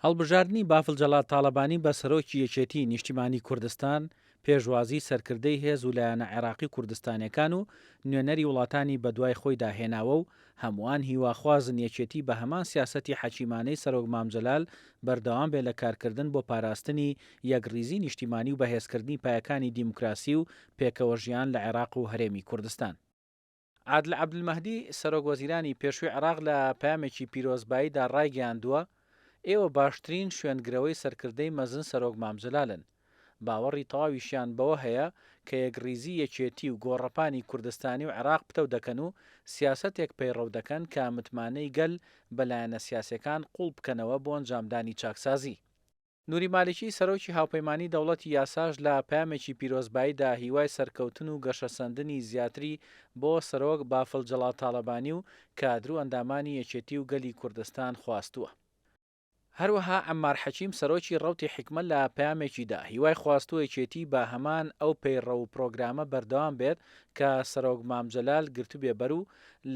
هەڵبژاردننی بافڵجەڵات تاالبانی بە سەرۆکی یەکێتی نیشتیمانی کوردستان پێشوازی سەرکردەی هێز و لایەنە عێراقی کوردستانیەکان و نوێنەری وڵاتانی بەدوای خۆی داهێناوە و هەمووان هیواخوازن یەکێتی بە هەمان سیاسەتی حەچیمانەی سەرۆک مامجەلال بەردەوام بێ لە کارکردن بۆ پاراستنی یەکریزی نیشتیمانی و بەهێزکردنی پایەکانی دیموکراسی و پێکەوە ژیان لە عێراق و هەرێمی کوردستان. عادل عەبدولمەهدی سەرۆک وەزیرانی پێشووی عێراق لە پامێکی پیرۆزباییدا ڕایگەیاندووە ئێوە باشترین شوێنگرەوەی سەرکردەی مەزن سەرۆک مامجەلالن. باوەڕی تەواویشیان بەوە هەیە کە یەکریزی یەکێتی و گۆڕەپانی کوردستانی و عێراق پتە دەکەن و سیاسەتێک پەیڕەو دەکەن کە متمانەی گەل بەلایەنە سیاسەکان قوڵ بکەنەوە بۆ ئەنجامدانی چاکسازی. نوری مالکی سەرۆکی هاوپەیمانی دەوڵەتی یاساژ لە پامێکی پیرۆزباییدا هیوای سەرکەوتن و گەشەسەندنی زیاتری بۆ سەرۆک بافڵجەڵات تاالبانی و کادر و ئەندامانی یەکێتی و گەلی کوردستان خواستووە. هەروەها عەمار حەکیم سەرۆکی ڕەوتی حکمت لە پامێکیدا هیوای خواستووەیەکێتی بە هەمان ئەو پەیڕە و پرۆگرامە بەردەوام بێت کە سەرۆک مامجەلال گرتوبێ بەر و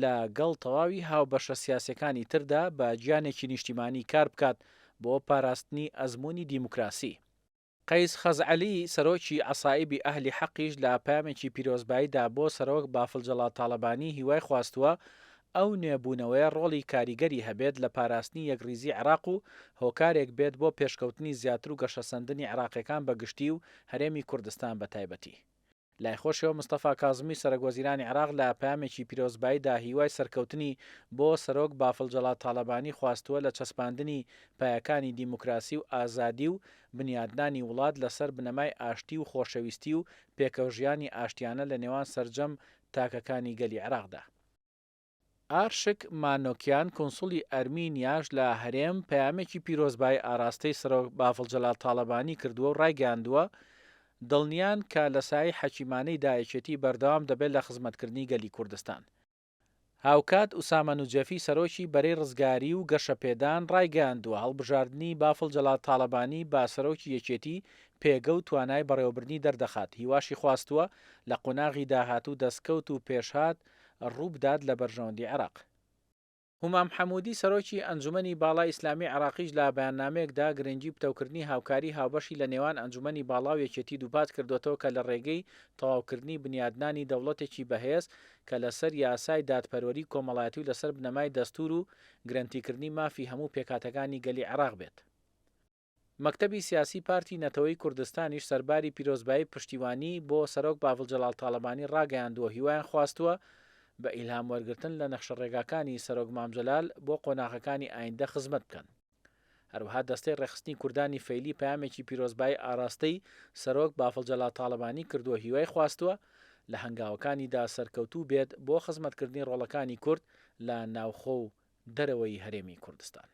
لە گەڵ تەواوی هاوبەشە سیاسەکانی تردا بە گیانێکی نیشتیمانی کار بکات بۆ پاراستنی ئەزمموی دیموکراسی. قەیس خەزعەلی سەرۆکی عەسایبی ئەهلی حەقیش لە پامێکی پیرۆزباییدا بۆ سەرۆک بافڵجەڵات تاالبانی هیوای خواستووە ئەو نێبوونەوەیە ڕۆڵی کاریگەری هەبێت لە پاراستنی یەکریزی عێراق و هۆکارێک بێت بۆ پێشکەوتنی زیاتر و گەشەسەندنی عێراقیەکان بەگشتی و هەرێمی کوردستان بە تایبەتی. لای خۆشەوە مستەفا کازمی سەرۆکوەزیرانی عێراق لە پامێکی پیرۆزباییدا هیوای سەرکەوتنی بۆ سەرۆک بافڵجەڵات تاالبانی خواستووە لە چەسپاندنی پایەکانی دیموکراسی و ئازادی و بنیادنانی وڵات لەسەر بنەمای ئاشتی و خۆشەویستی و پێکەوژیانی ئاشتیانە لە نێوان سەرجەم تاکەکانی گەلی عێراقدا. ئارشک مانۆکیان کۆنسوڵی ئەرمینیاش لە هەرێم پەیامێکی پیرۆزبای ئاراستەی سەرۆک بافڵجەڵات تاالبانی کردووە و ڕایگەیاندووە دڵنیان کە لە سای حەکیمانەی دایەکێتی بەردەوام دەبێت لە خزمەتکردنی گەلی کوردستان. هاوکات ئوسامە نوجەفی سەرۆکی بەرەی ڕزگاری و گەشەپێدان ڕایگەیاندووە هەڵبژاردننی بافڵجەڵات تاالبانی با سەرۆکی یەکێتی پێگە و توانای بەڕێوەبردنی دەردەخات هیواشی خواستووە لە قۆناغی داهاتوو دەستکەوت و پێشهات ڕووبدات لە بەرژەوەندی عێراق. هومام حەموودی سەرۆکی ئەنجومەنی باڵای ئیسلامی عێراقیش لە بەیاننامەیەکدا گرنگی پتەوکردنی هاوکاری هاوبەشی لە نێوان ئەنجومەنی باڵا و یەکێتی دووپات کردوێتەوە کە لە ڕێگەی تەواوکردنی بنیادنانی دەوڵەتێکی بەهێز کە لەسەر یاسای دادپەروەری کۆمەڵایەتی و لەسەر بنەمای دەستور و گرنگتیکردنی مافی هەموو پێکاتەکانی گەلی عێراق بێت. مەکتەبی سیاسی پارتی نەتەوەی کوردستانیش سەرباری پیرۆزبایی پشتیوانی بۆ سەرۆک بافڵجەڵات تاالبانی ڕاگەیاندووە هیوایان خواستووە بە ئیلهام وەرگرتن لە نەخشە ڕێگاکانی سەرۆک مامجەلال بۆ قۆناغەکانی ئایندە خزمەت بکەن. هەروەها دەستەی ڕێخستنی کوردانی فەیلی پەیامێکی پیرۆزبای ئاراستەی سەرۆک بافڵجەڵات تاالبانی کردووە هیوای خواستووە لە هەنگاوەکانیدا سەرکەوتوو بێت بۆ خزمەتکردنی ڕۆڵەکانی کورد لە ناوخۆ و دەرەوەی هەرێمی کوردستان.